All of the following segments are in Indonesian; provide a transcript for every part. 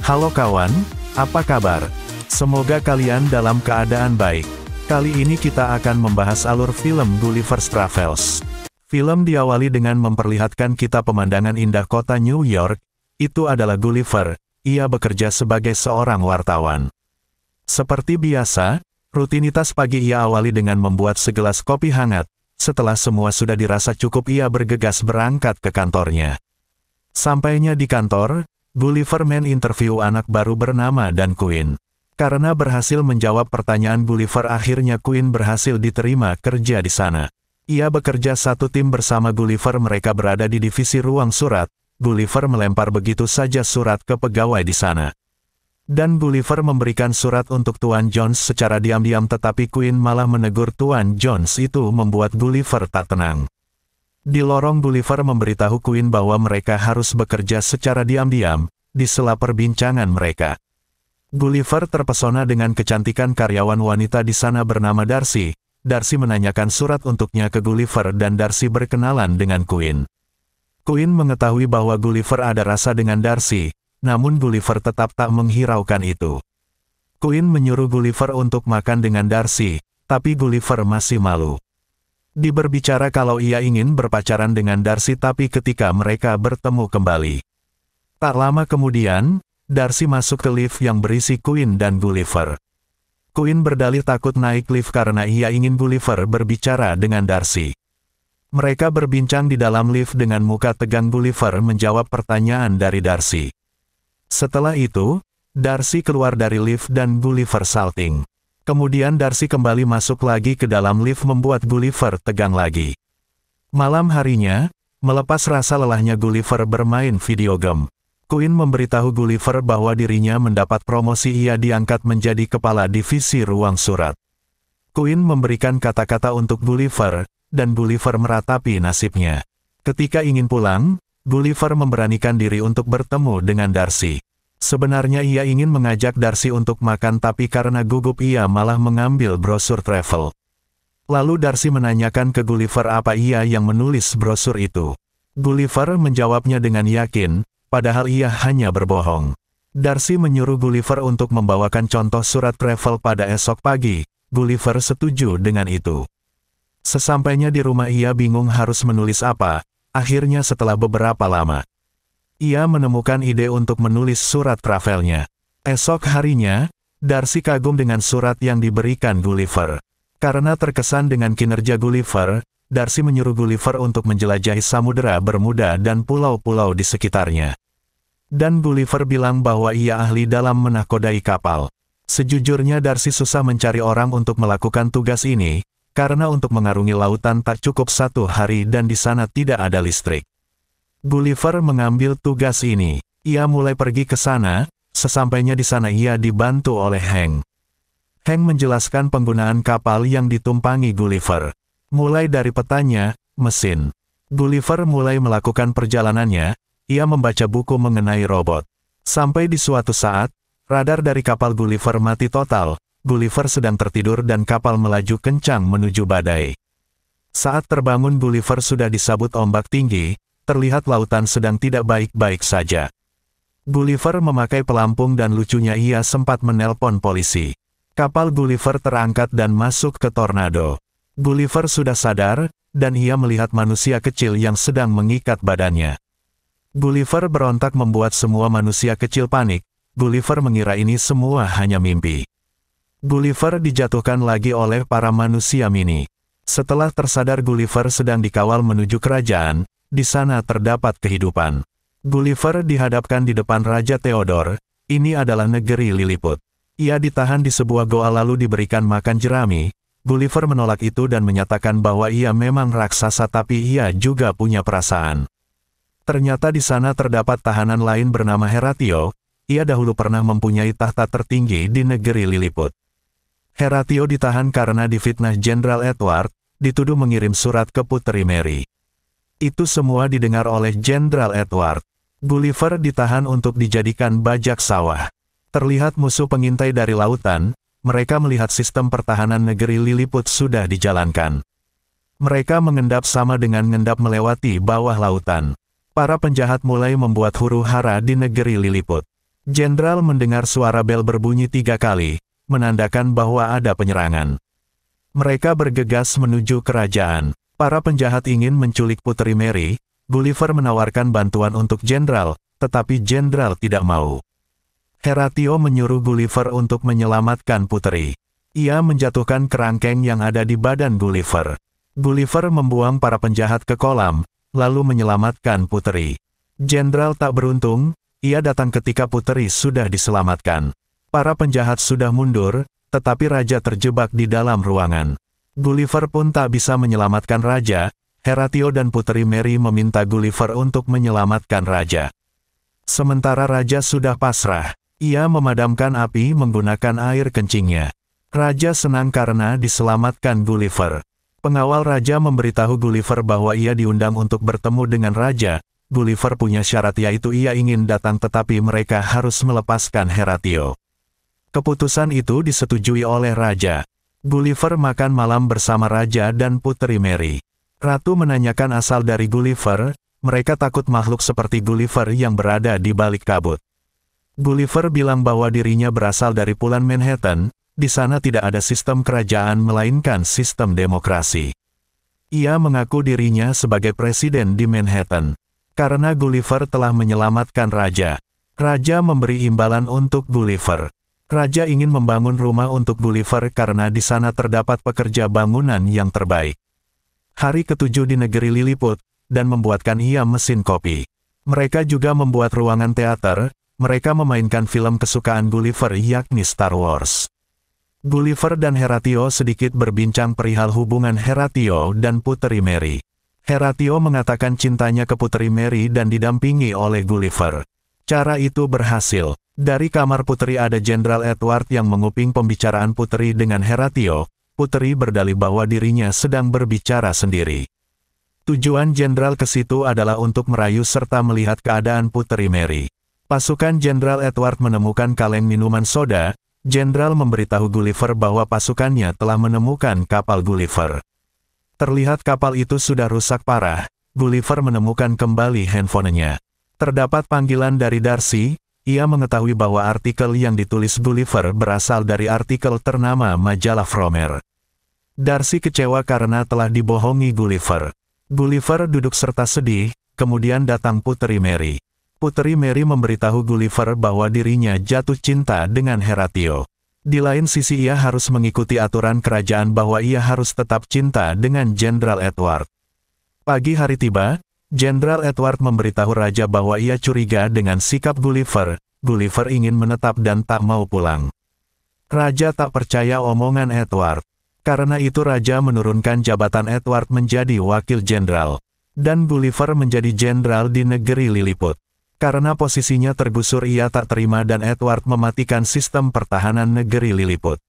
Halo kawan, apa kabar? Semoga kalian dalam keadaan baik. Kali ini kita akan membahas alur film Gulliver's Travels. Film diawali dengan memperlihatkan kita pemandangan indah kota New York. Itu adalah Gulliver, ia bekerja sebagai seorang wartawan. Seperti biasa, rutinitas pagi ia awali dengan membuat segelas kopi hangat. Setelah semua sudah dirasa cukup, ia bergegas berangkat ke kantornya. Sampainya di kantor, Gulliver interview anak baru bernama Dan Quinn. Karena berhasil menjawab pertanyaan Gulliver, akhirnya Quinn berhasil diterima kerja di sana. Ia bekerja satu tim bersama Gulliver, mereka berada di divisi ruang surat. Gulliver melempar begitu saja surat ke pegawai di sana. Dan Gulliver memberikan surat untuk Tuan Jones secara diam-diam, tetapi Quinn malah menegur Tuan Jones. Itu membuat Gulliver tak tenang. Di lorong, Gulliver memberitahu Quinn bahwa mereka harus bekerja secara diam-diam. Di sela perbincangan mereka, Gulliver terpesona dengan kecantikan karyawan wanita di sana bernama Darcy. Darcy menanyakan surat untuknya ke Gulliver dan Darcy berkenalan dengan Quinn. Quinn mengetahui bahwa Gulliver ada rasa dengan Darcy, namun Gulliver tetap tak menghiraukan itu. Quinn menyuruh Gulliver untuk makan dengan Darcy, tapi Gulliver masih malu. Dia berbicara kalau ia ingin berpacaran dengan Darcy, tapi ketika mereka bertemu kembali, tak lama kemudian, Darcy masuk ke lift yang berisi Quinn dan Gulliver. Quinn berdalih takut naik lift karena ia ingin Gulliver berbicara dengan Darcy. Mereka berbincang di dalam lift dengan muka tegang. Gulliver menjawab pertanyaan dari Darcy. Setelah itu, Darcy keluar dari lift dan Gulliver salting. Kemudian Darcy kembali masuk lagi ke dalam lift, membuat Gulliver tegang lagi. Malam harinya, melepas rasa lelahnya Gulliver bermain video game. Quinn memberitahu Gulliver bahwa dirinya mendapat promosi, ia diangkat menjadi kepala divisi ruang surat. Quinn memberikan kata-kata untuk Gulliver, dan Gulliver meratapi nasibnya. Ketika ingin pulang, Gulliver memberanikan diri untuk bertemu dengan Darcy. Sebenarnya ia ingin mengajak Darcy untuk makan, tapi karena gugup ia malah mengambil brosur travel. Lalu Darcy menanyakan ke Gulliver apa ia yang menulis brosur itu. Gulliver menjawabnya dengan yakin, padahal ia hanya berbohong. Darcy menyuruh Gulliver untuk membawakan contoh surat travel pada esok pagi. Gulliver setuju dengan itu. Sesampainya di rumah ia bingung harus menulis apa. Akhirnya setelah beberapa lama, ia menemukan ide untuk menulis surat travelnya. Esok harinya, Darcy kagum dengan surat yang diberikan Gulliver. Karena terkesan dengan kinerja Gulliver, Darcy menyuruh Gulliver untuk menjelajahi Samudera Bermuda dan pulau-pulau di sekitarnya. Dan Gulliver bilang bahwa ia ahli dalam menakodai kapal. Sejujurnya Darcy susah mencari orang untuk melakukan tugas ini, karena untuk mengarungi lautan tak cukup satu hari dan di sana tidak ada listrik. Gulliver mengambil tugas ini. Ia mulai pergi ke sana. Sesampainya di sana ia dibantu oleh Hank. Hank menjelaskan penggunaan kapal yang ditumpangi Gulliver. Mulai dari petanya, mesin. Gulliver mulai melakukan perjalanannya. Ia membaca buku mengenai robot. Sampai di suatu saat, radar dari kapal Gulliver mati total. Gulliver sedang tertidur dan kapal melaju kencang menuju badai. Saat terbangun, Gulliver sudah disabut ombak tinggi. Terlihat lautan sedang tidak baik-baik saja. Gulliver memakai pelampung dan lucunya ia sempat menelpon polisi. Kapal Gulliver terangkat dan masuk ke tornado. Gulliver sudah sadar, dan ia melihat manusia kecil yang sedang mengikat badannya. Gulliver berontak membuat semua manusia kecil panik. Gulliver mengira ini semua hanya mimpi. Gulliver dijatuhkan lagi oleh para manusia mini. Setelah tersadar, Gulliver sedang dikawal menuju kerajaan. Di sana terdapat kehidupan. Gulliver dihadapkan di depan Raja Theodore. Ini adalah negeri Lilliput. Ia ditahan di sebuah goa lalu diberikan makan jerami. Gulliver menolak itu dan menyatakan bahwa ia memang raksasa, tapi ia juga punya perasaan. Ternyata di sana terdapat tahanan lain bernama Horatio. Ia dahulu pernah mempunyai tahta tertinggi di negeri Lilliput. Horatio ditahan karena difitnah Jenderal Edward, dituduh mengirim surat ke Putri Mary. Itu semua didengar oleh Jenderal Edward. Gulliver ditahan untuk dijadikan bajak sawah. Terlihat musuh pengintai dari lautan. Mereka melihat sistem pertahanan negeri Lilliput sudah dijalankan. Mereka mengendap sama dengan mengendap melewati bawah lautan. Para penjahat mulai membuat huru-hara di negeri Lilliput. Jenderal mendengar suara bel berbunyi 3 kali, menandakan bahwa ada penyerangan. Mereka bergegas menuju kerajaan. Para penjahat ingin menculik Putri Mary. Gulliver menawarkan bantuan untuk Jenderal, tetapi Jenderal tidak mau. Horatio menyuruh Gulliver untuk menyelamatkan Putri. Ia menjatuhkan kerangkeng yang ada di badan Gulliver. Gulliver membuang para penjahat ke kolam, lalu menyelamatkan Putri. Jenderal tak beruntung, ia datang ketika Putri sudah diselamatkan. Para penjahat sudah mundur, tetapi Raja terjebak di dalam ruangan. Gulliver pun tak bisa menyelamatkan Raja. Horatio dan Putri Mary meminta Gulliver untuk menyelamatkan Raja. Sementara Raja sudah pasrah, ia memadamkan api menggunakan air kencingnya. Raja senang karena diselamatkan Gulliver. Pengawal Raja memberitahu Gulliver bahwa ia diundang untuk bertemu dengan Raja. Gulliver punya syarat, yaitu ia ingin datang tetapi mereka harus melepaskan Horatio. Keputusan itu disetujui oleh Raja. Gulliver makan malam bersama Raja dan Putri Mary. Ratu menanyakan asal dari Gulliver. Mereka takut makhluk seperti Gulliver yang berada di balik kabut. Gulliver bilang bahwa dirinya berasal dari Pulau Manhattan. Di sana tidak ada sistem kerajaan melainkan sistem demokrasi. Ia mengaku dirinya sebagai presiden di Manhattan. Karena Gulliver telah menyelamatkan Raja. Raja memberi imbalan untuk Gulliver. Raja ingin membangun rumah untuk Gulliver karena di sana terdapat pekerja bangunan yang terbaik. Hari ke-7 di negeri Lilliput, dan membuatkan ia mesin kopi. Mereka juga membuat ruangan teater. Mereka memainkan film kesukaan Gulliver, yakni Star Wars. Gulliver dan Horatio sedikit berbincang perihal hubungan Horatio dan Putri Mary. Horatio mengatakan cintanya ke Putri Mary dan didampingi oleh Gulliver. Cara itu berhasil. Dari kamar Putri ada Jenderal Edward yang menguping pembicaraan Putri dengan Horatio. Putri berdalih bahwa dirinya sedang berbicara sendiri. Tujuan Jenderal ke situ adalah untuk merayu serta melihat keadaan Putri Mary. Pasukan Jenderal Edward menemukan kaleng minuman soda. Jenderal memberitahu Gulliver bahwa pasukannya telah menemukan kapal Gulliver. Terlihat kapal itu sudah rusak parah. Gulliver menemukan kembali handphonenya. Terdapat panggilan dari Darcy. Ia mengetahui bahwa artikel yang ditulis Gulliver berasal dari artikel ternama majalah Frommer. Darcy kecewa karena telah dibohongi Gulliver. Gulliver duduk serta sedih, kemudian datang Putri Mary. Putri Mary memberitahu Gulliver bahwa dirinya jatuh cinta dengan Horatio. Di lain sisi ia harus mengikuti aturan kerajaan bahwa ia harus tetap cinta dengan Jenderal Edward. Pagi hari tiba. Jenderal Edward memberitahu Raja bahwa ia curiga dengan sikap Gulliver. Gulliver ingin menetap dan tak mau pulang. Raja tak percaya omongan Edward. Karena itu Raja menurunkan jabatan Edward menjadi wakil jenderal. Dan Gulliver menjadi jenderal di negeri Lilliput. Karena posisinya tergusur ia tak terima dan Edward mematikan sistem pertahanan negeri Lilliput.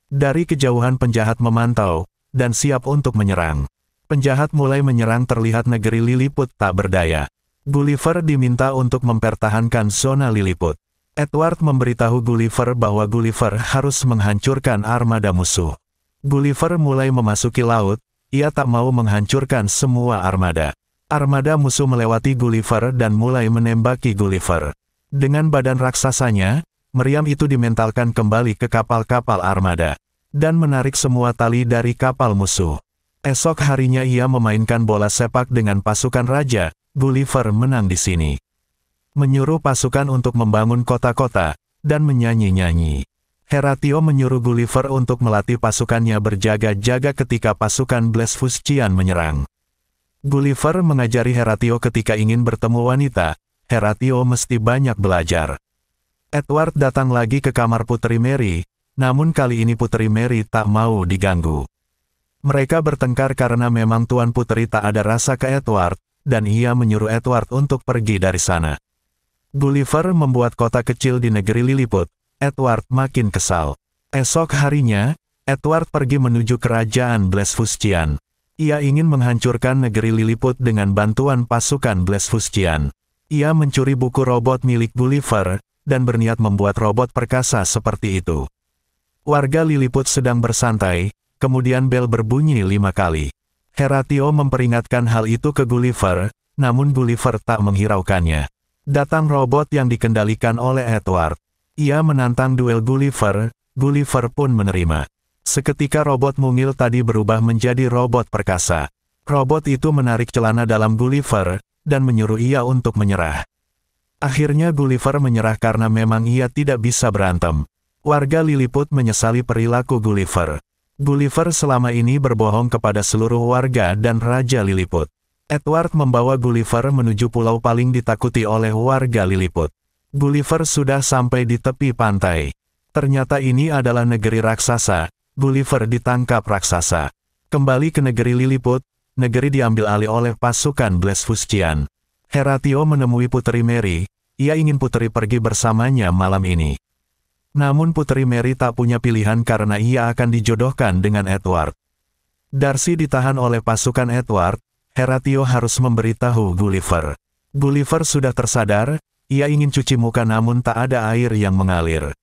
Dari kejauhan penjahat memantau, dan siap untuk menyerang. Penjahat mulai menyerang, terlihat negeri Lilliput tak berdaya. Gulliver diminta untuk mempertahankan zona Lilliput. Edward memberitahu Gulliver bahwa Gulliver harus menghancurkan armada musuh. Gulliver mulai memasuki laut, ia tak mau menghancurkan semua armada. Armada musuh melewati Gulliver dan mulai menembaki Gulliver. Dengan badan raksasanya, meriam itu dimentalkan kembali ke kapal-kapal armada. Dan menarik semua tali dari kapal musuh. Esok harinya ia memainkan bola sepak dengan pasukan Raja. Gulliver menang di sini. Menyuruh pasukan untuk membangun kota-kota, dan menyanyi-nyanyi. Horatio menyuruh Gulliver untuk melatih pasukannya berjaga-jaga ketika pasukan Blefuscian menyerang. Gulliver mengajari Horatio ketika ingin bertemu wanita. Horatio mesti banyak belajar. Edward datang lagi ke kamar Putri Mary, namun kali ini Putri Mary tak mau diganggu. Mereka bertengkar karena memang Tuan Putri tak ada rasa ke Edward, dan ia menyuruh Edward untuk pergi dari sana. Gulliver membuat kota kecil di negeri Lilliput. Edward makin kesal. Esok harinya, Edward pergi menuju kerajaan Blefuscian. Ia ingin menghancurkan negeri Lilliput dengan bantuan pasukan Blefuscian. Ia mencuri buku robot milik Gulliver, dan berniat membuat robot perkasa seperti itu. Warga Lilliput sedang bersantai. Kemudian bel berbunyi 5 kali. Horatio memperingatkan hal itu ke Gulliver, namun Gulliver tak menghiraukannya. Datang robot yang dikendalikan oleh Edward. Ia menantang duel Gulliver, Gulliver pun menerima. Seketika robot mungil tadi berubah menjadi robot perkasa. Robot itu menarik celana dalam Gulliver, dan menyuruh ia untuk menyerah. Akhirnya Gulliver menyerah karena memang ia tidak bisa berantem. Warga Lilliput menyesali perilaku Gulliver. Gulliver selama ini berbohong kepada seluruh warga dan Raja Lilliput. Edward membawa Gulliver menuju pulau paling ditakuti oleh warga Lilliput. Gulliver sudah sampai di tepi pantai. Ternyata ini adalah negeri raksasa. Gulliver ditangkap raksasa. Kembali ke negeri Lilliput, negeri diambil alih oleh pasukan Blefuscian. Horatio menemui Putri Mary. Ia ingin Putri pergi bersamanya malam ini. Namun Putri Mary tak punya pilihan karena ia akan dijodohkan dengan Edward. Darcy ditahan oleh pasukan Edward. Horatio harus memberitahu Gulliver. Gulliver sudah tersadar, ia ingin cuci muka namun tak ada air yang mengalir.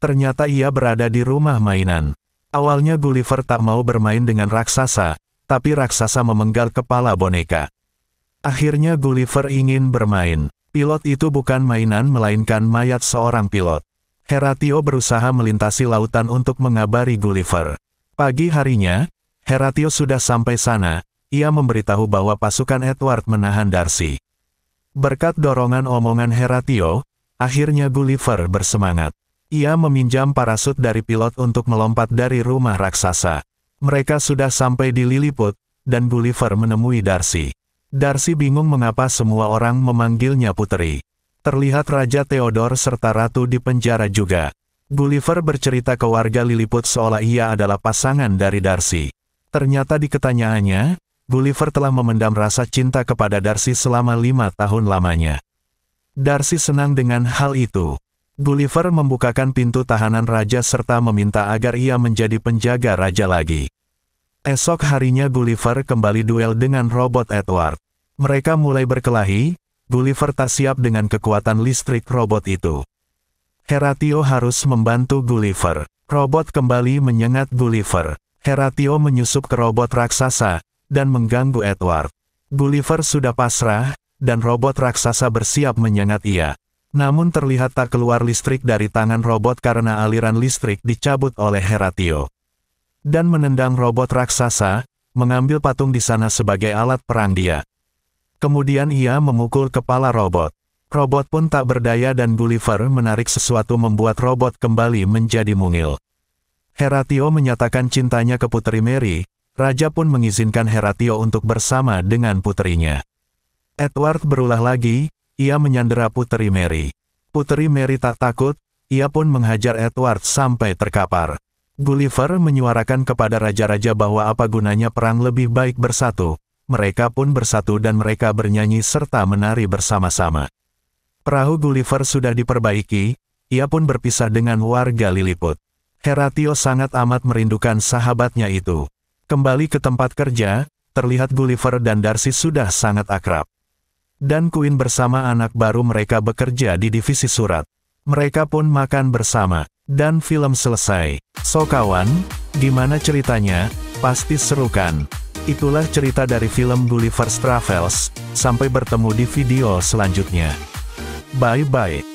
Ternyata ia berada di rumah mainan. Awalnya Gulliver tak mau bermain dengan raksasa, tapi raksasa memenggal kepala boneka. Akhirnya Gulliver ingin bermain. Pilot itu bukan mainan melainkan mayat seorang pilot. Horatio berusaha melintasi lautan untuk mengabari Gulliver. Pagi harinya, Horatio sudah sampai sana. Ia memberitahu bahwa pasukan Edward menahan Darcy. Berkat dorongan omongan Horatio, akhirnya Gulliver bersemangat. Ia meminjam parasut dari pilot untuk melompat dari rumah raksasa. Mereka sudah sampai di Lilliput, dan Gulliver menemui Darcy. Darcy bingung mengapa semua orang memanggilnya Putri. Terlihat Raja Theodore serta Ratu di penjara juga. Gulliver bercerita ke warga Lilliput seolah ia adalah pasangan dari Darcy. Ternyata di ketanyaannya, Gulliver telah memendam rasa cinta kepada Darcy selama 5 tahun lamanya. Darcy senang dengan hal itu. Gulliver membukakan pintu tahanan raja serta meminta agar ia menjadi penjaga raja lagi. Esok harinya Gulliver kembali duel dengan robot Edward. Mereka mulai berkelahi, Gulliver tak siap dengan kekuatan listrik robot itu. Horatio harus membantu Gulliver. Robot kembali menyengat Gulliver. Horatio menyusup ke robot raksasa, dan mengganggu Edward. Gulliver sudah pasrah, dan robot raksasa bersiap menyengat ia. Namun terlihat tak keluar listrik dari tangan robot karena aliran listrik dicabut oleh Horatio. Dan menendang robot raksasa, mengambil patung di sana sebagai alat perang dia. Kemudian ia memukul kepala robot. Robot pun tak berdaya dan Gulliver menarik sesuatu membuat robot kembali menjadi mungil. Horatio menyatakan cintanya ke Putri Mary. Raja pun mengizinkan Horatio untuk bersama dengan puterinya. Edward berulah lagi, ia menyandera Putri Mary. Putri Mary tak takut, ia pun menghajar Edward sampai terkapar. Gulliver menyuarakan kepada raja-raja bahwa apa gunanya perang lebih baik bersatu. Mereka pun bersatu dan mereka bernyanyi serta menari bersama-sama. Perahu Gulliver sudah diperbaiki, ia pun berpisah dengan warga Lilliput. Horatio sangat amat merindukan sahabatnya itu. Kembali ke tempat kerja, terlihat Gulliver dan Darcy sudah sangat akrab. Dan Queen bersama anak baru mereka bekerja di divisi surat. Mereka pun makan bersama, dan film selesai. So kawan, gimana ceritanya? Pasti seru kan? Itulah cerita dari film Gulliver's Travels. Sampai bertemu di video selanjutnya. Bye-bye.